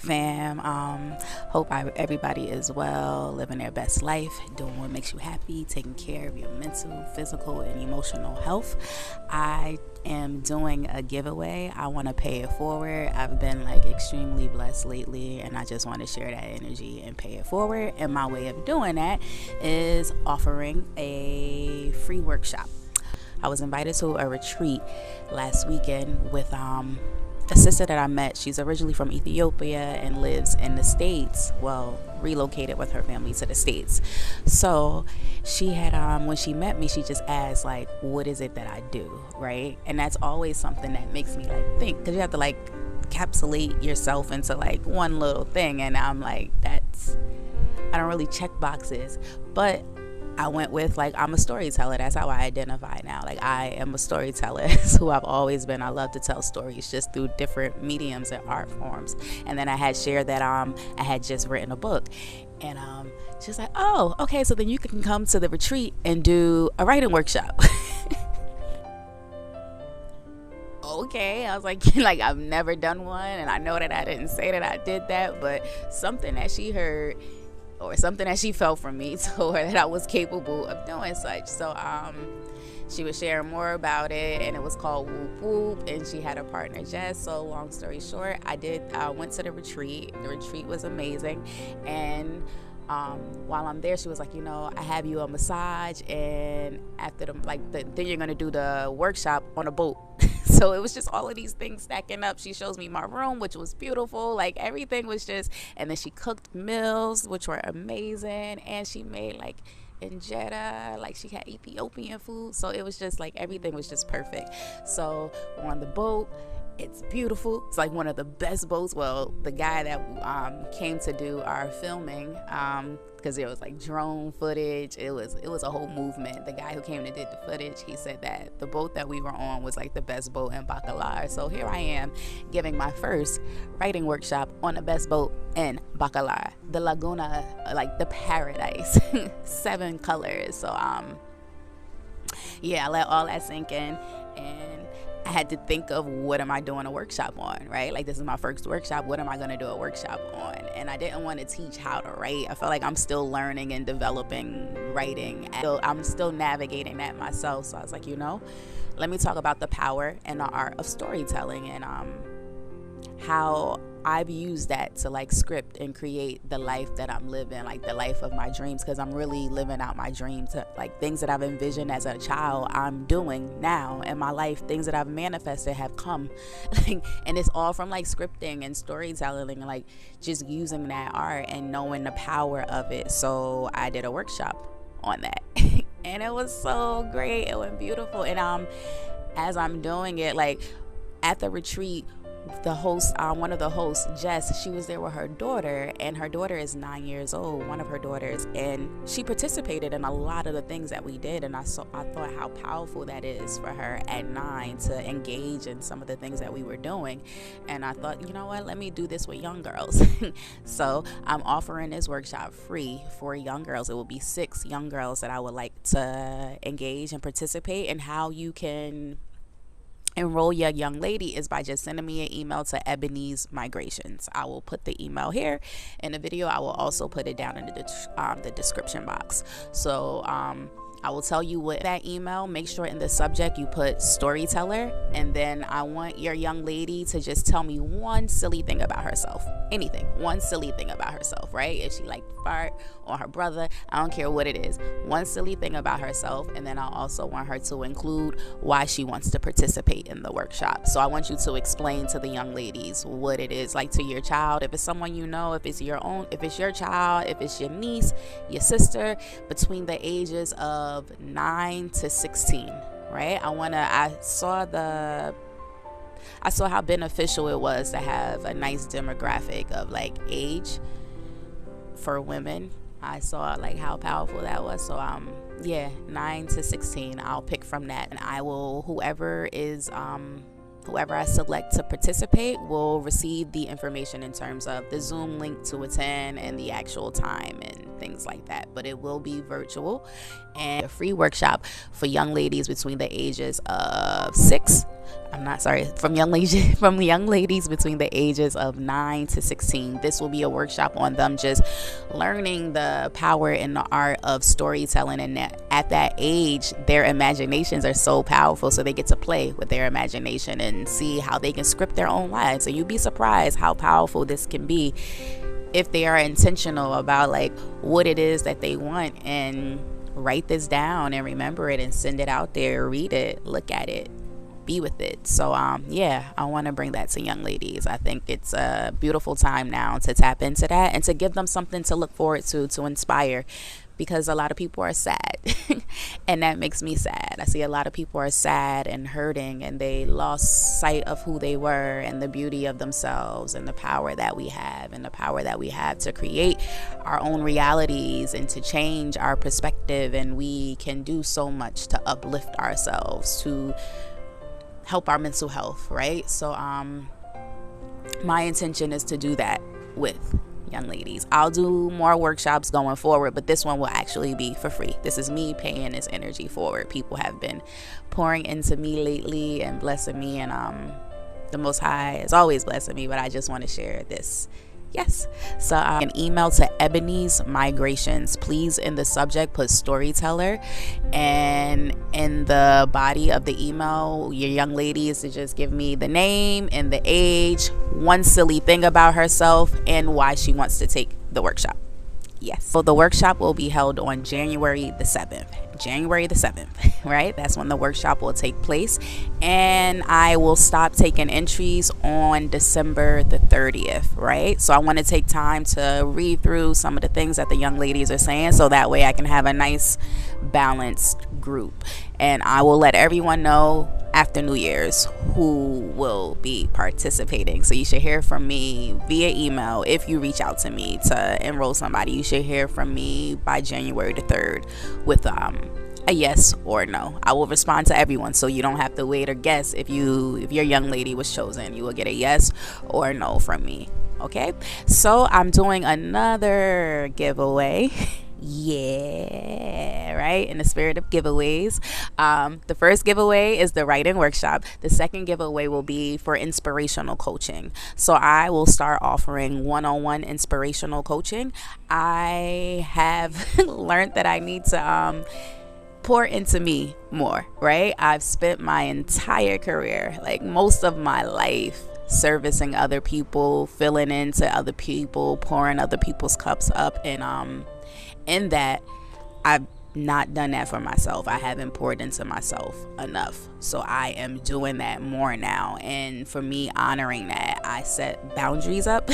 fam. Hope everybody is well, living their best life, doing what makes you happy, taking care of your mental, physical, and emotional health. I am doing a giveaway. I want to pay it forward. I've been extremely blessed lately, and I just want to share that energy and pay it forward. And my way of doing that is offering a free workshop. I was invited to a retreat last weekend with a sister that I met. She's originally from Ethiopia and lives in the States. Well, relocated with her family to the States. So she had, when she met me, she just asked, what is it that I do, right? And that's always something that makes me think, because you have to encapsulate yourself into one little thing. And I'm I don't really check boxes, but I went with I'm a storyteller. That's how I identify now. I am a storyteller. It's who I've always been. I love to tell stories just through different mediums and art forms. And then I had shared that I had just written a book, and she's like, "Oh, okay, so then you can come to the retreat and do a writing workshop." Okay, I was like I've never done one, and I know that I didn't say that I did that, but something that she heard or something that she felt from me told her that I was capable of doing such. So she was sharing more about it, and it was called Whoop Whoop, and she had a partner, Jess. So long story short, I went to the retreat. The retreat was amazing, and while I'm there, she was like, I have you a massage, and after then you're gonna do the workshop on a boat. So it was just all of these things stacking up. She shows me my room, which was beautiful. Everything was just, and then she cooked meals, which were amazing, and she made injera, she had Ethiopian food. So it was just everything was just perfect. So we're on the boat. It's beautiful. It's one of the best boats. Well, the guy that came to do our filming, because there was drone footage. It was a whole movement. The guy who came and did the footage, he said that the boat that we were on was the best boat in Bacalar. So here I am giving my first writing workshop on the best boat in Bacalar, the Laguna, the paradise, 7 colors. So yeah, I let all that sink in, and I had to think of, what am I doing a workshop on, right? This is my first workshop. What am I going to do a workshop on? And I didn't want to teach how to write. I felt like I'm still learning and developing writing. I'm still navigating that myself. So I was like, let me talk about the power and the art of storytelling, and how I've used that to script and create the life that I'm living, the life of my dreams, because I'm really living out my dreams. Things that I've envisioned as a child, I'm doing now in my life. Things that I've manifested have come. And it's all from scripting and storytelling, and just using that art and knowing the power of it. So I did a workshop on that. And it was so great. It went beautiful. And as I'm doing it, at the retreat, the host, one of the hosts, Jess, she was there with her daughter, and her daughter is 9 years old, one of her daughters, and she participated in a lot of the things that we did. And I thought how powerful that is for her at 9 to engage in some of the things that we were doing. And I thought, you know what, let me do this with young girls. So I'm offering this workshop free for young girls. It will be 6 young girls that I would like to engage and participate. And how you can enroll your young lady is by just sending me an email to ebonysmigrations. I will put the email here in the video. I will also put it down in the description box. So I will tell you what that email. Make sure in the subject you put storyteller, and then I want your young lady to just tell me one silly thing about herself. Anything, one silly thing about herself, right? If she liked to fart or her brother, I don't care what it is. One silly thing about herself, and then I also want her to include why she wants to participate in the workshop. So I want you to explain to the young ladies what it is to your child. If it's someone you know, if it's your own, if it's your child, if it's your niece, your sister, between the ages of 9 to 16, right? I saw how beneficial it was to have a nice demographic of age for women. I saw how powerful that was. So 9 to 16, I'll pick from that, and I will, whoever I select to participate will receive the information in terms of the Zoom link to attend and the actual time and things things like that. But it will be virtual and a free workshop for young ladies between the ages of from young ladies between the ages of 9 to 16. This will be a workshop on them just learning the power and the art of storytelling, and at that age their imaginations are so powerful, so they get to play with their imagination and see how they can script their own lives. So you'd be surprised how powerful this can be if they are intentional about like what it is that they want, and write this down and remember it and send it out there, read it, look at it, be with it. So yeah, I want to bring that to young ladies. I think it's a beautiful time now to tap into that and to give them something to look forward to inspire, because a lot of people are sad and that makes me sad. I see a lot of people are sad and hurting, and they lost sight of who they were and the beauty of themselves and the power that we have, and the power that we have to create our own realities and to change our perspective. And we can do so much to uplift ourselves, to help our mental health, right? So my intention is to do that with young ladies. I'll do more workshops going forward, but this one will actually be for free. This is me paying this energy forward. People have been pouring into me lately and blessing me, and the Most High is always blessing me, but I just want to share this. Yes. So an email to ebonysmigrations. Please, in the subject, put Storyteller, and in the body of the email, your young lady is to just give me the name and the age, one silly thing about herself, and why she wants to take the workshop. Yes. So the workshop will be held on January the 7th, right? That's when the workshop will take place. And I will stop taking entries on December the 30th, right? So I want to take time to read through some of the things that the young ladies are saying, so that way I can have a nice balanced group. And I will let everyone know after New Year's who will be participating. So you should hear from me via email. If you reach out to me to enroll somebody, you should hear from me by January the 3rd with a yes or no. I will respond to everyone, so you don't have to wait or guess. If your young lady was chosen, you will get a yes or no from me. Okay, so I'm doing another giveaway. Yeah, right, in the spirit of giveaways. The first giveaway is the writing workshop. The second giveaway will be for inspirational coaching. So I will start offering one-on-one inspirational coaching. I have learned that I need to pour into me more, right? I've spent my entire career, like most of my life, servicing other people, filling into other people, pouring other people's cups up, and in that, I've not done that for myself. I haven't poured into myself enough. So I am doing that more now. And for me, honoring that, I set boundaries up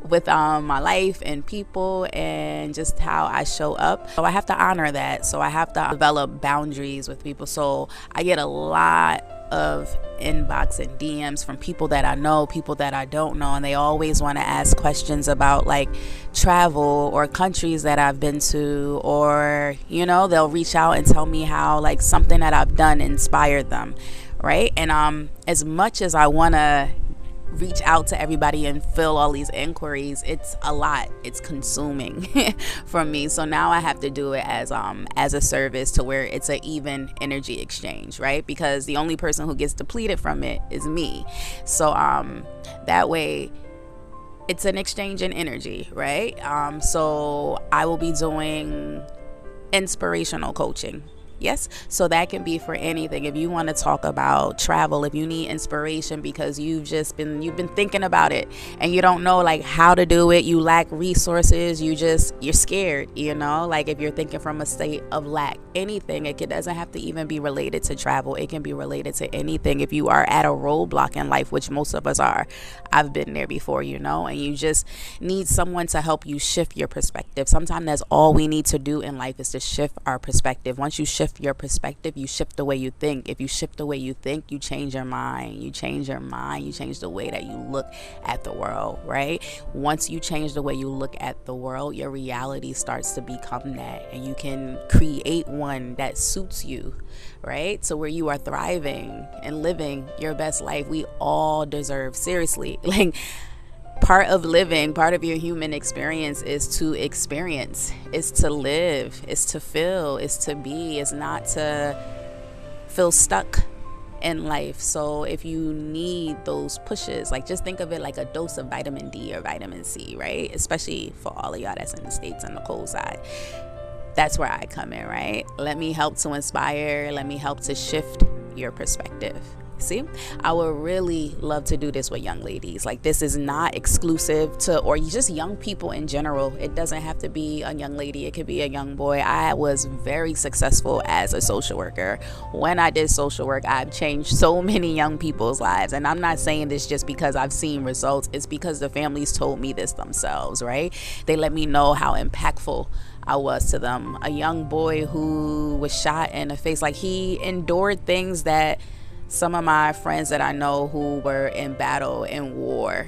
with my life and people and just how I show up. So I have to honor that. So I have to develop boundaries with people. So I get a lot of inbox and DMs from people that I know, people that I don't know, and they always want to ask questions about like travel or countries that I've been to, or they'll reach out and tell me how like something that I've done inspired them, right? And as much as I want to reach out to everybody and fill all these inquiries, it's a lot, it's consuming for me. So now I have to do it as a service, to where it's an even energy exchange, right? Because the only person who gets depleted from it is me. So that way it's an exchange in energy, right? So I will be doing inspirational coaching. Yes, so that can be for anything. If you want to talk about travel, if you need inspiration because you've been thinking about it and you don't know like how to do it, you lack resources, you're scared, like if you're thinking from a state of lack, anything. It doesn't have to even be related to travel. It can be related to anything. If you are at a roadblock in life, which most of us are, I've been there before, and you just need someone to help you shift your perspective. Sometimes that's all we need to do in life, is to shift our perspective. Once you shift your perspective, you shift the way you think. If you shift the way you think, you change your mind. You change your mind, you change the way that you look at the world, right? Once you change the way you look at the world, your reality starts to become that, and you can create one that suits you, right? So where you are thriving and living your best life. We all deserve, seriously, like part of living, part of your human experience is to experience, is to live, is to feel, is to be, is not to feel stuck in life. So if you need those pushes, like just think of it like a dose of vitamin D or vitamin C, right? Especially for all of y'all that's in the States on the cold side. That's where I come in, right? Let me help to inspire. Let me help to shift your perspective. See, I would really love to do this with young ladies. Like, this is not exclusive to, or just young people in general. It doesn't have to be a young lady. It could be a young boy. I was very successful as a social worker. When I did social work, I've changed so many young people's lives. And I'm not saying this just because I've seen results. It's because the families told me this themselves, right? They let me know how impactful I was to them. A young boy who was shot in the face, like, he endured things that some of my friends that I know who were in battle in war,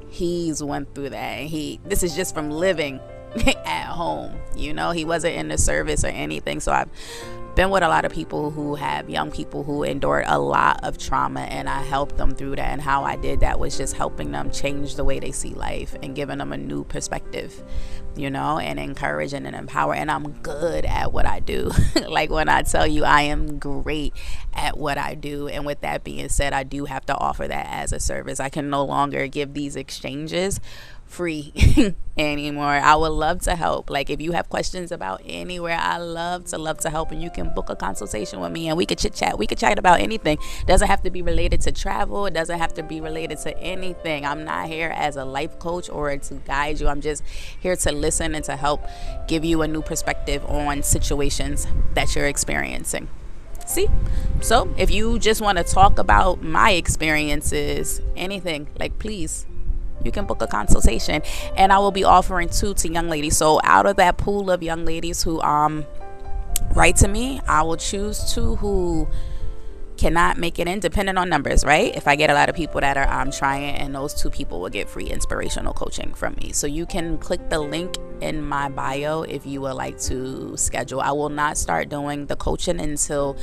he's went through that. And this is just from living at home, you know. He wasn't in the service or anything. So I've been with a lot of people who have young people who endured a lot of trauma, and I helped them through that. And how I did that was just helping them change the way they see life and giving them a new perspective, you know, and encouraging and empower. And I'm good at what I do. Like, when I tell you I am great at what I do. And with that being said, I do have to offer that as a service. I can no longer give these exchanges free anymore. I would love to help. Like, if you have questions about anywhere, I love to help. And you can book a consultation with me and we could chit chat. We could chat about anything. It doesn't have to be related to travel. It doesn't have to be related to anything. I'm not here as a life coach or to guide you. I'm just here to listen and to help give you a new perspective on situations that you're experiencing. See? So if you just want to talk about my experiences, anything, like, please, you can book a consultation, and I will be offering 2 to young ladies. So out of that pool of young ladies who write to me, I will choose 2 who cannot make it in, depending on numbers, right? If I get a lot of people that are trying, and those 2 people will get free inspirational coaching from me. So you can click the link in my bio if you would like to schedule. I will not start doing the coaching until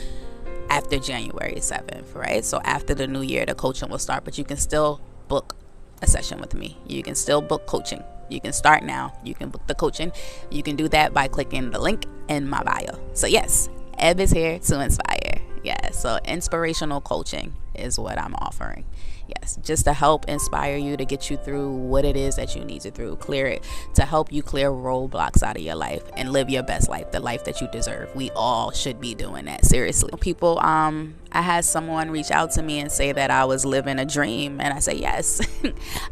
after January 7th, right? So after the new year, the coaching will start, but you can still book a session with me. You can still book coaching. You can start now. You can book the coaching. You can do that by clicking the link in my bio. So yes, Eb is here to inspire. Yeah, so inspirational coaching is what I'm offering. Yes, just to help inspire you, to get you through what it is that you need to help you clear roadblocks out of your life and live your best life, the life that you deserve. We all should be doing that, seriously. People, I had someone reach out to me and say that I was living a dream, and I say, yes,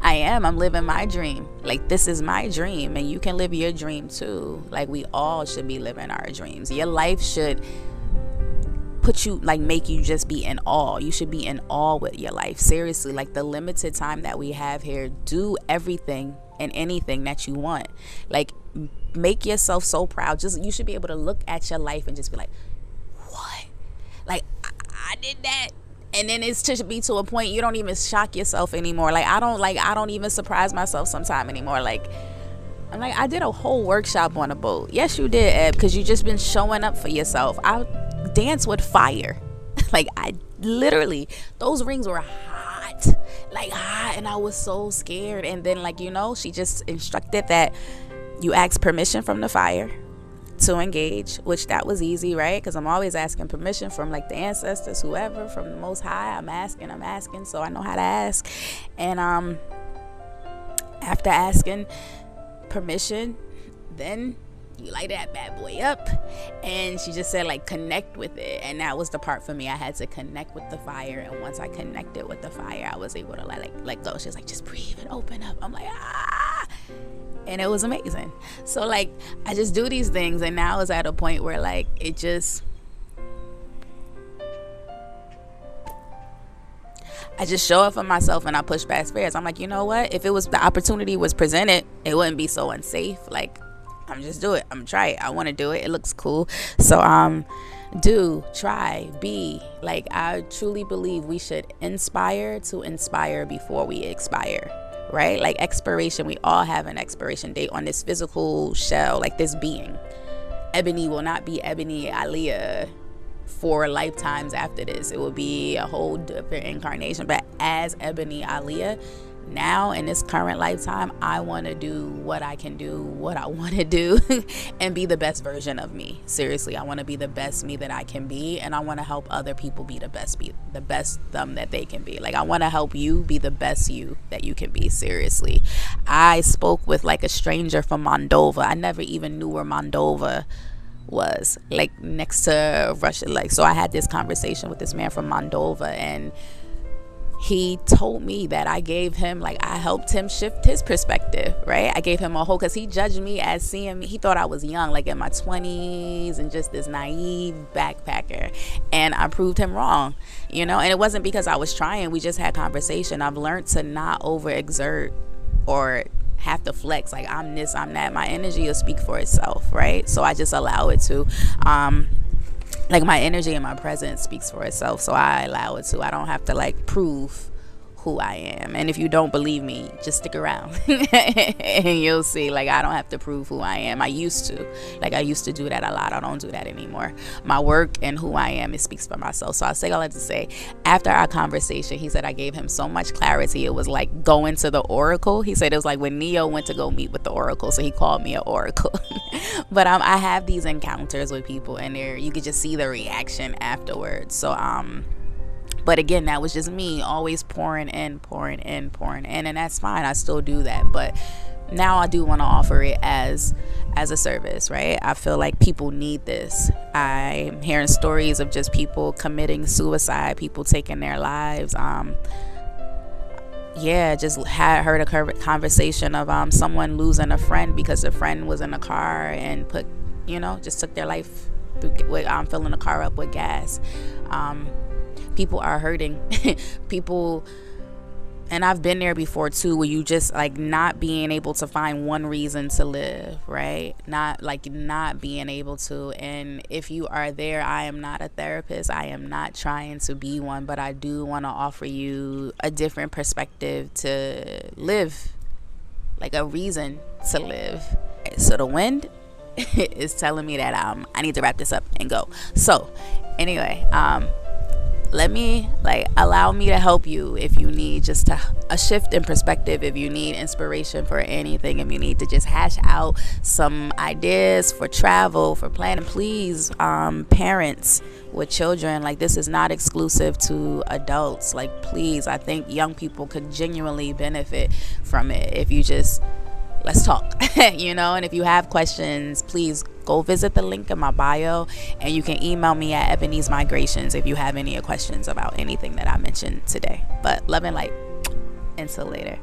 I am. I'm living my dream. Like, this is my dream, and you can live your dream too. Like, we all should be living our dreams. Your life should make you just be in awe. You should be in awe with your life. Seriously, like, the limited time that we have here, do everything and anything that you want. Like, make yourself so proud. You should be able to look at your life and just be like, what? Like, I did that. And then it's to be to a point you don't even shock yourself anymore. Like, I don't even surprise myself sometime anymore. Like, I'm like, I did a whole workshop on a boat. Yes, you did, Eb, because you just been showing up for yourself. I dance with fire. Like, I literally, those rings were hot, and I was so scared. And then, like, you know, she just instructed that you ask permission from the fire to engage, which that was easy, right? Because I'm always asking permission from, like, the ancestors, whoever, from the Most High. I'm asking, so I know how to ask. And after asking permission, then you light that bad boy up. And she just said, like, connect with it. And that was the part for me. I had to connect with the fire. And once I connected with the fire, I was able to let go. She was like, just breathe and open up. I'm like, ah. And it was amazing. So, like, I just do these things, and now it's at a point where, like, it just, I just show up for myself and I push past fears. I'm like, you know what? If the opportunity was presented, it wouldn't be so unsafe. Like, I'm just do it. I'm gonna try it. I want to do it. It looks cool. So do, try, be. Like, I truly believe we should inspire to inspire before we expire, right? Like, expiration, we all have an expiration date on this physical shell, like this being. Ebony will not be Ebony Aliyah for lifetimes after this. It will be a whole different incarnation. But as Ebony Aliyah, now in this current lifetime, I want to do what I can do, what I want to do, and be the best version of me. Seriously, I want to be the best me that I can be, and I want to help other people be the best them that they can be. Like, I want to help you be the best you that you can be. Seriously, I spoke with like a stranger from Moldova. I never even knew where Moldova was, like next to Russia. Like, so I had this conversation with this man from Moldova, and he told me that I gave him, like, I helped him shift his perspective, right? I gave him a whole, because he judged me as seeing me, he thought I was young, like in my 20s and just this naive backpacker, and I proved him wrong, and it wasn't because I was trying. We just had conversation. I've learned to not overexert or have to flex like I'm this, I'm that. My energy will speak for itself, right? So I just allow it to. Like, my energy and my presence speaks for itself, so I allow it to. I don't have to like prove who I am. And if you don't believe me, just stick around and you'll see. Like, I don't have to prove who I am. I used to do that a lot. I don't do that anymore. My work and who I am, it speaks for myself. So I say all that to say, after our conversation, he said I gave him so much clarity. It was like going to the oracle. He said it was like when Neo went to go meet with the oracle, so he called me an oracle. But I have these encounters with people, and you could just see the reaction afterwards. So but again, that was just me always pouring in, and that's fine. I still do that, but now I do want to offer it as a service, right? I feel like people need this. I'm hearing stories of just people committing suicide, people taking their lives. Just heard a conversation of someone losing a friend because a friend was in a car and just took their life through filling the car up with gas. People are hurting. People, and I've been there before too, where you just like not being able to find one reason to live, right? Not being able to. And if you are there, I am not a therapist. I am not trying to be one, but I do want to offer you a different perspective to live, like a reason to live. So the wind is telling me that I need to wrap this up and go. So anyway, allow me to help you if you need just a shift in perspective, if you need inspiration for anything, if you need to just hash out some ideas for travel, for planning. Please, parents with children, like, this is not exclusive to adults. Like, please, I think young people could genuinely benefit from it if you just let's talk. And if you have questions, please go visit the link in my bio, and you can email me at ebonysmigrations if you have any questions about anything that I mentioned today. But love and light. Until later.